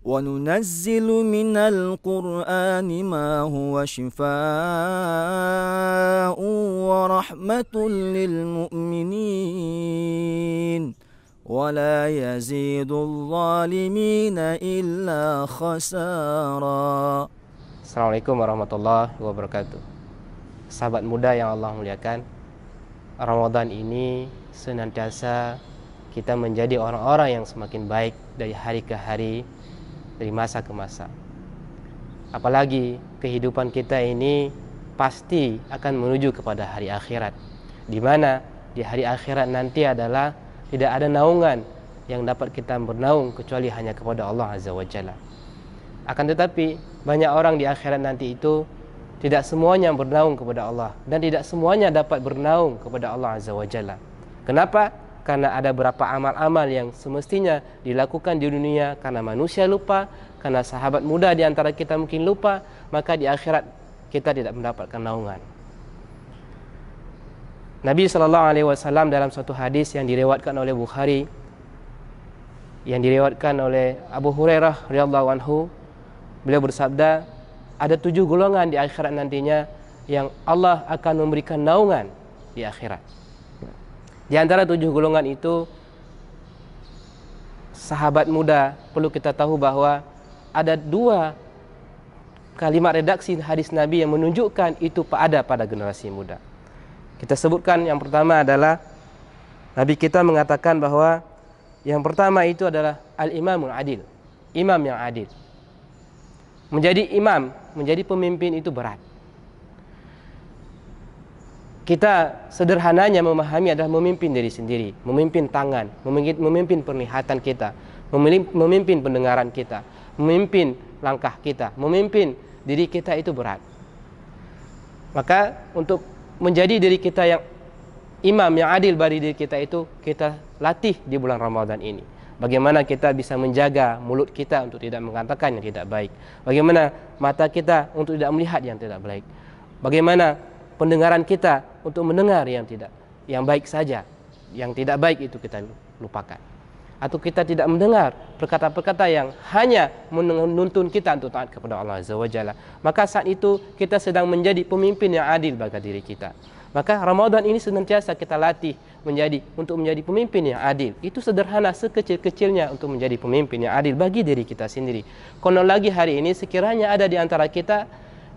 وننزل من القرآن ما هو شفاء ورحمة للمؤمنين ولا يزيد الظالمين إلا خسارا. Assalamualaikum warahmatullahi wabarakatuh. Sahabat muda yang Allah muliakan, Ramadan ini senantiasa kita menjadi orang-orang yang semakin baik dari hari ke hari, dari masa ke masa. Apalagi kehidupan kita ini pasti akan menuju kepada hari akhirat, di mana di hari akhirat nanti adalah tidak ada naungan yang dapat kita bernaung kecuali hanya kepada Allah Azza wa Jalla. Akan tetapi banyak orang di akhirat nanti itu tidak semuanya bernaung kepada Allah, dan tidak semuanya dapat bernaung kepada Allah Azza wa Jalla. Kenapa? Karena ada beberapa amal-amal yang semestinya dilakukan di dunia karena manusia lupa, karena sahabat muda di antara kita mungkin lupa, maka di akhirat kita tidak mendapatkan naungan. Nabi SAW dalam suatu hadis yang diriwayatkan oleh Bukhari, yang diriwayatkan oleh Abu Hurairah radhiyallahu anhu, beliau bersabda, ada 7 golongan di akhirat nantinya yang Allah akan memberikan naungan di akhirat. Di antara 7 golongan itu, sahabat muda perlu kita tahu bahwa ada 2 kalimat redaksi hadis Nabi yang menunjukkan itu ada pada generasi muda. Kita sebutkan yang pertama adalah Nabi kita mengatakan bahwa yang pertama itu adalah al-imamul adil, imam yang adil. Menjadi imam, menjadi pemimpin itu berat. Kita sederhananya memahami adalah memimpin diri sendiri, memimpin tangan, memimpin penglihatan kita, memimpin pendengaran kita, memimpin langkah kita, memimpin diri kita itu berat. Maka untuk menjadi diri kita yang imam, yang adil bagi diri kita itu, kita latih di bulan Ramadan ini. Bagaimana kita bisa menjaga mulut kita untuk tidak mengatakan yang tidak baik. Bagaimana mata kita untuk tidak melihat yang tidak baik. Bagaimana pendengaran kita untuk mendengar yang baik saja. Yang tidak baik itu kita lupakan. Atau kita tidak mendengar perkata-perkata yang hanya menuntun kita untuk taat kepada Allah Azza wa Jalla. Maka saat itu kita sedang menjadi pemimpin yang adil bagi diri kita. Maka Ramadan ini senantiasa kita latih untuk menjadi pemimpin yang adil. Itu sederhana sekecil-kecilnya untuk menjadi pemimpin yang adil bagi diri kita sendiri. Konon lagi hari ini sekiranya ada di antara kita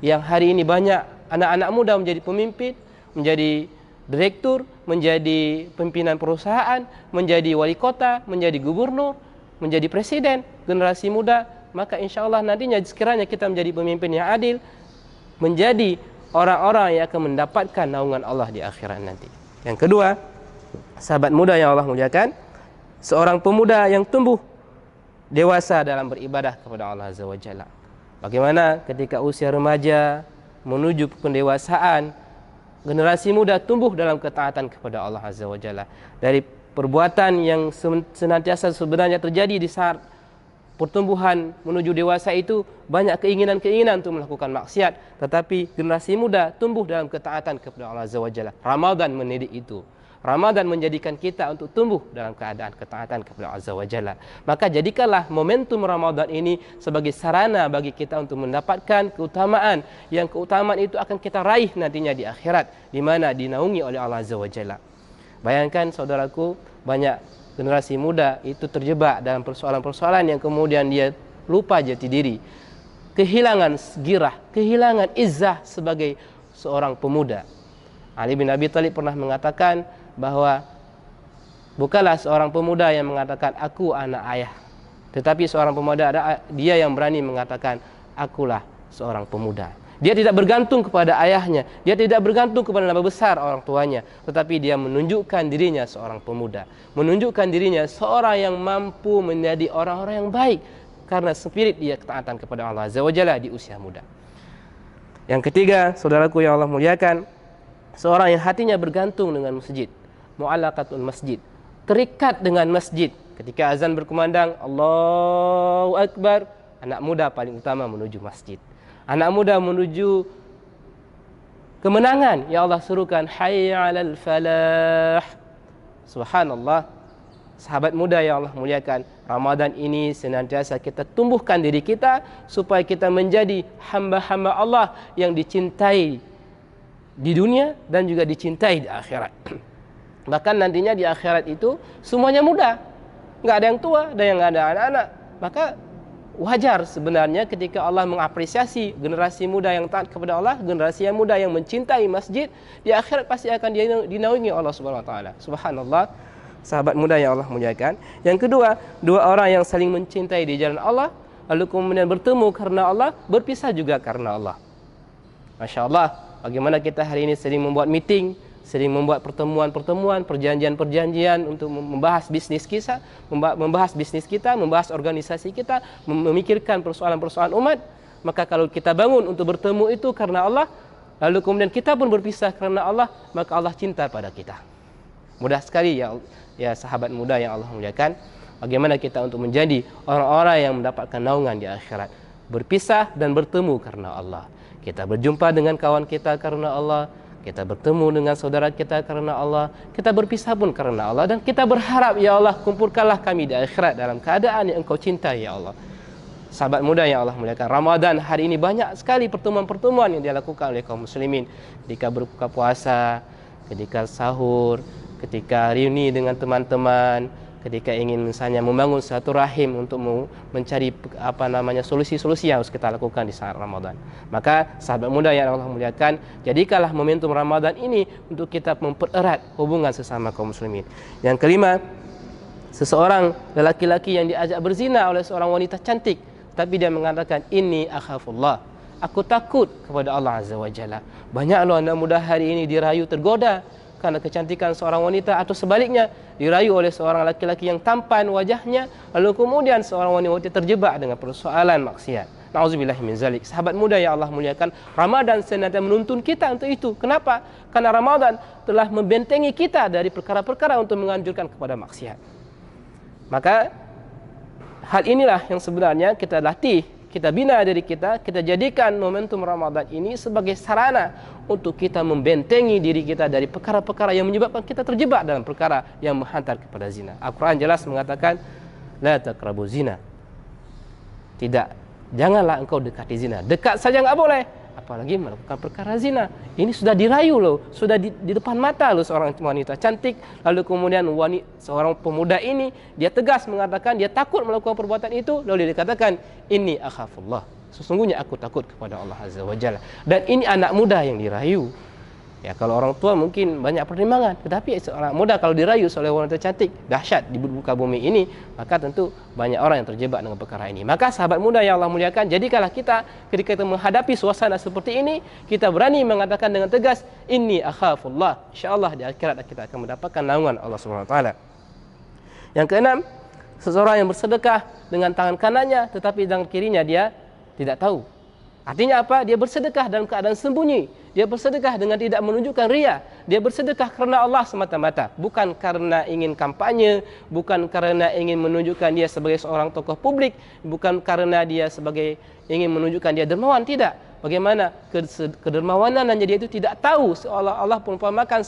yang hari ini banyak anak-anak muda menjadi pemimpin, menjadi direktur, menjadi pimpinan perusahaan, menjadi wali kota, menjadi gubernur, menjadi presiden, generasi muda, maka insya Allah nantinya sekiranya kita menjadi pemimpin yang adil, menjadi orang-orang yang akan mendapatkan naungan Allah di akhirat nanti. Yang kedua, sahabat muda yang Allah muliakan, seorang pemuda yang tumbuh dewasa dalam beribadah kepada Allah Azza wa Jalla. Bagaimana ketika usia remaja menuju pendewasaan, generasi muda tumbuh dalam ketaatan kepada Allah Azza wa Jalla. Dari perbuatan yang senantiasa sebenarnya terjadi di saat pertumbuhan menuju dewasa itu, banyak keinginan-keinginan untuk melakukan maksiat, tetapi generasi muda tumbuh dalam ketaatan kepada Allah Azza wa Jalla. Ramadan mendidik itu. Ramadan menjadikan kita untuk tumbuh dalam keadaan ketaatan kepada Allah Azza wa Jalla. Maka jadikanlah momentum Ramadan ini sebagai sarana bagi kita untuk mendapatkan keutamaan, yang keutamaan itu akan kita raih nantinya di akhirat, di mana dinaungi oleh Allah Azza wa Jalla. Bayangkan saudaraku, banyak generasi muda itu terjebak dalam persoalan-persoalan yang kemudian dia lupa jati diri, kehilangan girah, kehilangan izzah sebagai seorang pemuda. Ali bin Abi Thalib pernah mengatakan bahwa bukanlah seorang pemuda yang mengatakan aku anak ayah, tetapi seorang pemuda dia yang berani mengatakan akulah seorang pemuda. Dia tidak bergantung kepada ayahnya, dia tidak bergantung kepada nama besar orang tuanya, tetapi dia menunjukkan dirinya seorang pemuda, menunjukkan dirinya seorang yang mampu menjadi orang-orang yang baik karena spirit dia ketaatan kepada Allah Azza wa Jalla di usia muda. Yang ketiga, saudaraku yang Allah muliakan, seorang yang hatinya bergantung dengan masjid, mu'allaqatul masjid, terikat dengan masjid. Ketika azan berkumandang, Allahu Akbar, anak muda paling utama menuju masjid. Anak muda menuju kemenangan. Ya Allah suruhkan hayya 'alal falah. Subhanallah. sahabat muda yang Allah muliakan, Ramadan ini senantiasa kita tumbuhkan diri kita supaya kita menjadi hamba-hamba Allah yang dicintai di dunia dan juga dicintai di akhirat. Bahkan nantinya di akhirat itu semuanya muda, nggak ada yang tua dan yang nggak ada anak-anak. Maka wajar sebenarnya ketika Allah mengapresiasi generasi muda yang taat kepada Allah, generasi yang muda yang mencintai masjid, di akhirat pasti akan dinaungi Allah Subhanahu wa taala. Subhanallah, sahabat muda yang Allah muliakan. Yang kedua, dua orang yang saling mencintai di jalan Allah, lalu kemudian bertemu karena Allah, berpisah juga karena Allah. Masya Allah, bagaimana kita hari ini sering membuat meeting, sering membuat pertemuan-pertemuan, perjanjian-perjanjian untuk membahas bisnis kita, membahas organisasi kita, memikirkan persoalan-persoalan umat. Maka kalau kita bangun untuk bertemu itu karena Allah, lalu kemudian kita pun berpisah karena Allah, maka Allah cinta pada kita. Mudah sekali ya sahabat muda yang Allah muliakan, bagaimana kita untuk menjadi orang-orang yang mendapatkan naungan di akhirat. Berpisah dan bertemu karena Allah. Kita berjumpa dengan kawan kita karena Allah, kita bertemu dengan saudara kita karena Allah, kita berpisah pun karena Allah, dan kita berharap, ya Allah, kumpulkanlah kami di akhirat dalam keadaan yang Engkau cintai, ya Allah. Sahabat muda yang Allah muliakan, Ramadan hari ini banyak sekali pertemuan-pertemuan yang dilakukan oleh kaum muslimin ketika berbuka puasa, ketika sahur, ketika reuni dengan teman-teman, ketika ingin misalnya membangun satu rahim untuk mencari solusi-solusi yang harus kita lakukan di saat Ramadan. Maka sahabat muda yang Allah muliakan, jadikanlah momentum Ramadan ini untuk kita mempererat hubungan sesama kaum muslimin. Yang kelima, seseorang lelaki-laki yang diajak berzina oleh seorang wanita cantik, tapi dia mengatakan, inni akhafullah, aku takut kepada Allah Azza wa Jalla. Banyak loh anak muda hari ini dirayu, tergoda karena kecantikan seorang wanita, atau sebaliknya dirayu oleh seorang laki-laki yang tampan wajahnya, lalu kemudian seorang wanita terjebak dengan persoalan maksiat. Nauzubillah min zalik. Sahabat muda yang Allah muliakan, Ramadan senantiasa menuntun kita untuk itu. Kenapa? Karena Ramadan telah membentengi kita dari perkara-perkara untuk menganjurkan kepada maksiat. Maka hal inilah yang sebenarnya kita latih, kita bina diri kita, kita jadikan momentum Ramadan ini sebagai sarana untuk kita membentengi diri kita dari perkara-perkara yang menyebabkan kita terjebak dalam perkara yang menghantar kepada zina. Al-Quran jelas mengatakan, la taqrabu zina. Tidak, janganlah engkau dekati zina. Dekat saja enggak boleh, apalagi melakukan perkara zina. Ini sudah dirayu loh, sudah di depan mata loh seorang wanita cantik. Lalu kemudian seorang pemuda ini, dia tegas mengatakan dia takut melakukan perbuatan itu. Lalu dia dikatakan, inni akhafullah, sesungguhnya aku takut kepada Allah Azza wa Jalla. Dan ini anak muda yang dirayu. Ya, kalau orang tua mungkin banyak pertimbangan, tetapi seorang muda kalau dirayu oleh wanita cantik, dahsyat di muka bumi ini, maka tentu banyak orang yang terjebak dengan perkara ini. Maka sahabat muda yang Allah muliakan, jadikanlah kita ketika kita menghadapi suasana seperti ini, kita berani mengatakan dengan tegas, inni akhafullah. InsyaAllah di akhirat kita akan mendapatkan naungan Allah Subhanahu wa taala. Yang keenam, seseorang yang bersedekah dengan tangan kanannya tetapi tangan kirinya dia tidak tahu. Artinya apa? Dia bersedekah dalam keadaan sembunyi. Dia bersedekah dengan tidak menunjukkan ria. Dia bersedekah kerana Allah semata-mata, bukan karena ingin kampanye, bukan karena ingin menunjukkan dia sebagai seorang tokoh publik, bukan karena dia sebagai ingin menunjukkan dia dermawan. Tidak. Bagaimana kedermawanannya dia itu tidak tahu, seolah Allah perumpamakan,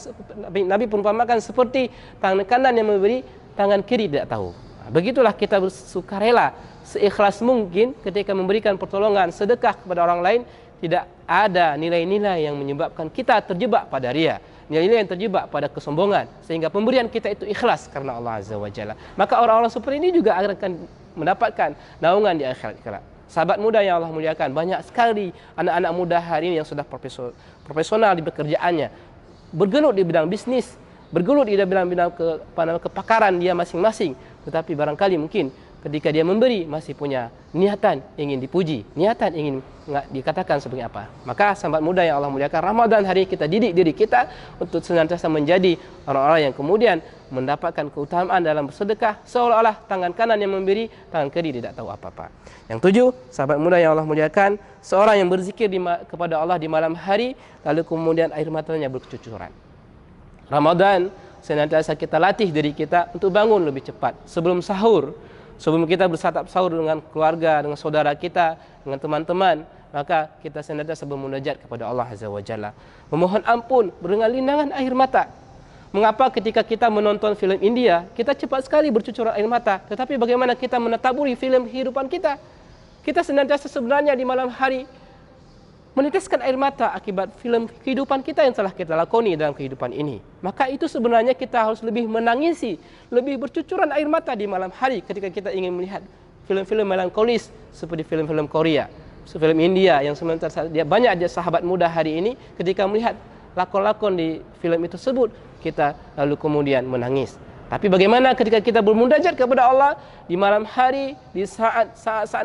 Nabi perumpamakan seperti tangan kanan yang memberi, tangan kiri tidak tahu. Begitulah kita bersukarela seikhlas mungkin ketika memberikan pertolongan, sedekah kepada orang lain. Tidak ada nilai-nilai yang menyebabkan kita terjebak pada ria, nilai-nilai yang terjebak pada kesombongan, sehingga pemberian kita itu ikhlas karena Allah Azza wa Jalla. Maka orang-orang seperti ini juga akan mendapatkan naungan di akhirat kelak. Sahabat muda yang Allah muliakan, banyak sekali anak-anak muda hari ini yang sudah profesional di pekerjaannya, bergelut di bidang bisnis, bergelut di bidang kepakaran dia masing-masing, tetapi barangkali mungkin ketika dia memberi masih punya niatan ingin dipuji, niatan ingin dikatakan sebagai apa. Maka sahabat muda yang Allah muliakan, Ramadan hari kita didik diri kita untuk senantiasa menjadi orang-orang yang kemudian mendapatkan keutamaan dalam bersedekah, seolah-olah tangan kanan yang memberi, tangan kiri tidak tahu apa-apa. Yang tujuh, sahabat muda yang Allah muliakan, seorang yang berzikir kepada Allah di malam hari, lalu kemudian air matanya bercucuran. Ramadan senantiasa kita latih diri kita untuk bangun lebih cepat sebelum sahur. Sebelum kita bersantap sahur dengan keluarga, dengan saudara kita, dengan teman-teman, maka kita senantiasa bermunajat kepada Allah Azza wa Jalla, memohon ampun dengan linangan air mata. Mengapa ketika kita menonton filem India, kita cepat sekali bercucuran air mata, tetapi bagaimana kita menadaburi filem kehidupan kita? Kita senantiasa sebenarnya di malam hari meneteskan air mata akibat filem kehidupan kita yang telah kita lakoni dalam kehidupan ini. Maka itu sebenarnya kita harus lebih menangisi, lebih bercucuran air mata di malam hari ketika kita ingin melihat filem-filem melankolis seperti filem-filem Korea, filem India yang sebenarnya dia banyak aja sahabat muda hari ini ketika melihat lakon-lakon di filem itu tersebut, kita lalu kemudian menangis. Tapi bagaimana ketika kita bermunajat kepada Allah di malam hari, di saat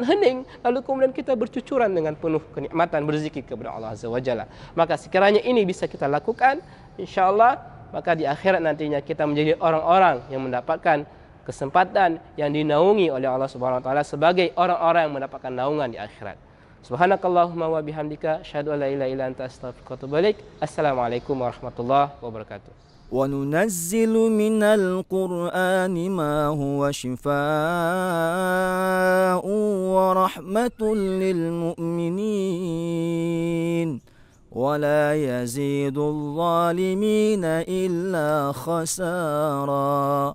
hening, lalu kemudian kita bercucuran dengan penuh kenikmatan berzikir kepada Allah Azza wa Jalla. Maka sekiranya ini bisa kita lakukan, insya-Allah, maka di akhirat nantinya kita menjadi orang-orang yang mendapatkan kesempatan yang dinaungi oleh Allah Subhanahu wa taala sebagai orang-orang yang mendapatkan naungan di akhirat. Subhanakallahumma wa bihamdika asyhadu an la ilaha illa anta astaghfiruka wa atubu ilaik. Assalamualaikum warahmatullahi wabarakatuh. وننزل من القرآن ما هو شفاء ورحمة للمؤمنين ولا يزيد الظالمين إلا خسارا.